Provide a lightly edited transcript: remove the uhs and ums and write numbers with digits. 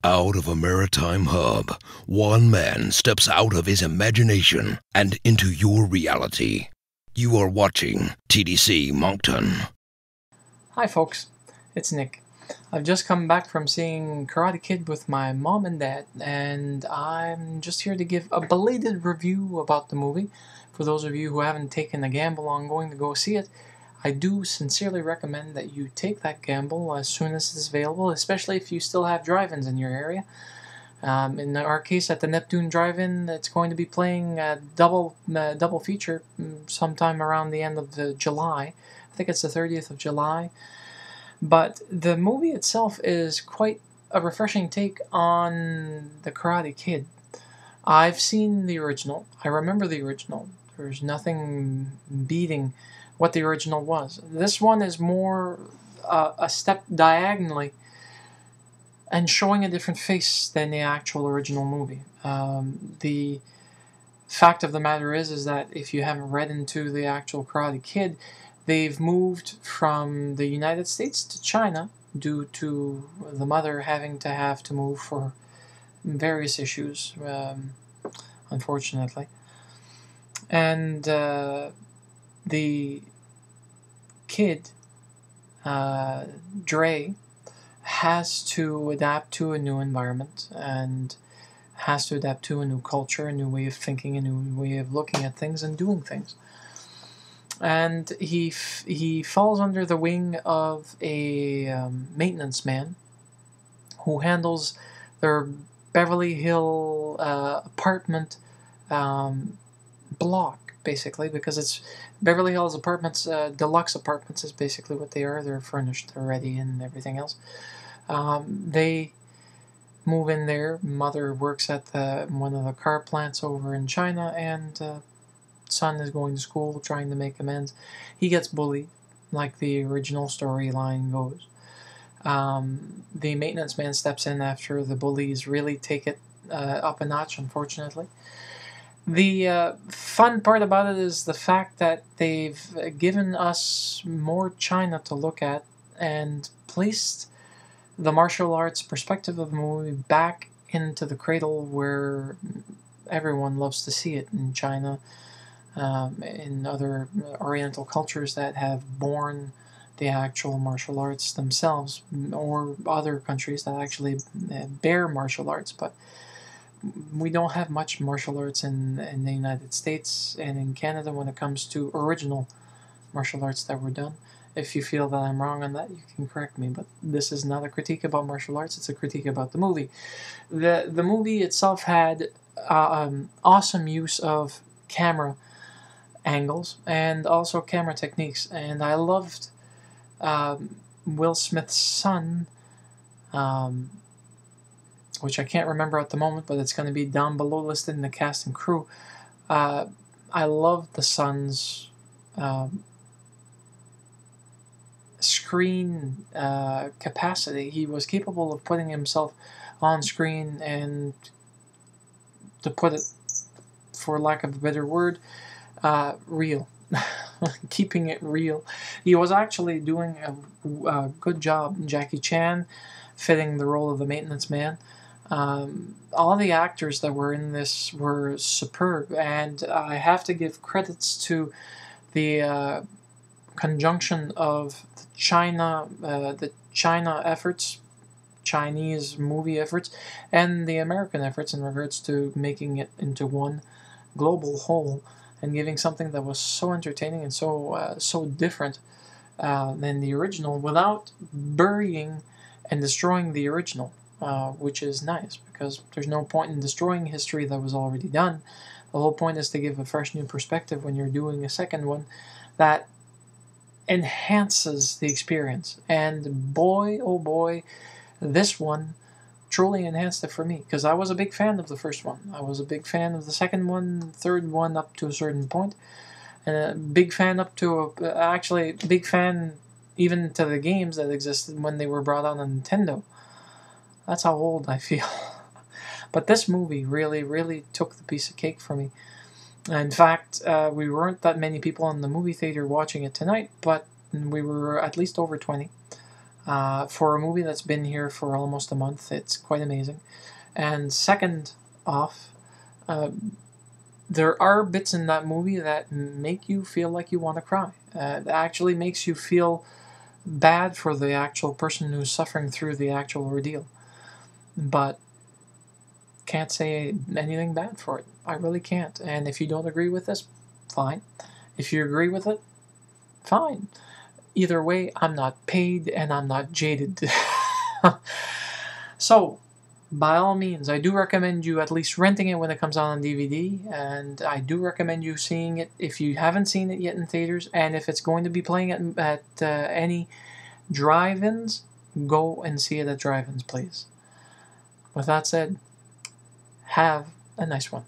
Out of a maritime hub, one man steps out of his imagination and into your reality. You are watching TDC Moncton. Hi folks, it's Nick. I've just come back from seeing Karate Kid with my mom and dad, and I'm just here to give a belated review about the movie. For those of you who haven't taken a gamble on going to go see it, I do sincerely recommend that you take that gamble as soon as it's available, especially if you still have drive-ins in your area. In our case, at the Neptune Drive-In, it's going to be playing a double feature sometime around the end of July. I think it's the 30th of July. But the movie itself is quite a refreshing take on the Karate Kid. I've seen the original. I remember the original. There's nothing beating what the original was. This one is more a step diagonally and showing a different face than the actual original movie. The fact of the matter is that if you haven't read into the actual Karate Kid, they've moved from the United States to China due to the mother having to move for various issues, unfortunately. And the kid, Dre, has to adapt to a new environment and has to adapt to a new culture, a new way of thinking, a new way of looking at things and doing things. And he falls under the wing of a maintenance man who handles their Beverly Hill apartment block, basically, because it's Beverly Hills apartments, deluxe apartments is basically what they are. They're furnished already and everything else. They move in there. Mother works at one of the car plants over in China, and son is going to school trying to make amends. He gets bullied, like the original storyline goes. The maintenance man steps in after the bullies really take it up a notch, unfortunately. The fun part about it is the fact that they've given us more China to look at and placed the martial arts perspective of the movie back into the cradle where everyone loves to see it in China, in other Oriental cultures that have born the actual martial arts themselves, or other countries that actually bear martial arts, but we don't have much martial arts in the United States and in Canada when it comes to original martial arts that were done. If you feel that I'm wrong on that, you can correct me, but this is not a critique about martial arts, it's a critique about the movie. The movie itself had awesome use of camera angles and also camera techniques, and I loved Will Smith's son, which I can't remember at the moment, but it's going to be down below listed in the cast and crew. I love the son's screen capacity. He was capable of putting himself on screen and, to put it, for lack of a better word, real. Keeping it real. He was actually doing a good job. Jackie Chan fitting the role of the maintenance man. All the actors that were in this were superb, and I have to give credits to the conjunction of the China efforts, Chinese movie efforts, and the American efforts in regards to making it into one global whole and giving something that was so entertaining and so different than the original without burying and destroying the original. Which is nice, because there's no point in destroying history that was already done. The whole point is to give a fresh new perspective when you're doing a second one that enhances the experience. And boy, oh boy, this one truly enhanced it for me, because I was a big fan of the first one. I was a big fan of the second one, third one up to a certain point, and a big fan actually big fan even to the games that existed when they were brought out on Nintendo. That's how old I feel. But this movie really, really took the piece of cake for me. In fact, we weren't that many people in the movie theater watching it tonight, but we were at least over 20. For a movie that's been here for almost a month, it's quite amazing. And second off, there are bits in that movie that make you feel like you want to cry. It actually makes you feel bad for the actual person who's suffering through the actual ordeal. But can't say anything bad for it. I really can't. And if you don't agree with this, fine. If you agree with it, fine. Either way, I'm not paid and I'm not jaded. So, by all means, I do recommend you at least renting it when it comes out on DVD, and I do recommend you seeing it if you haven't seen it yet in theaters, and if it's going to be playing at any drive-ins, go and see it at drive-ins, please. With that said, have a nice one.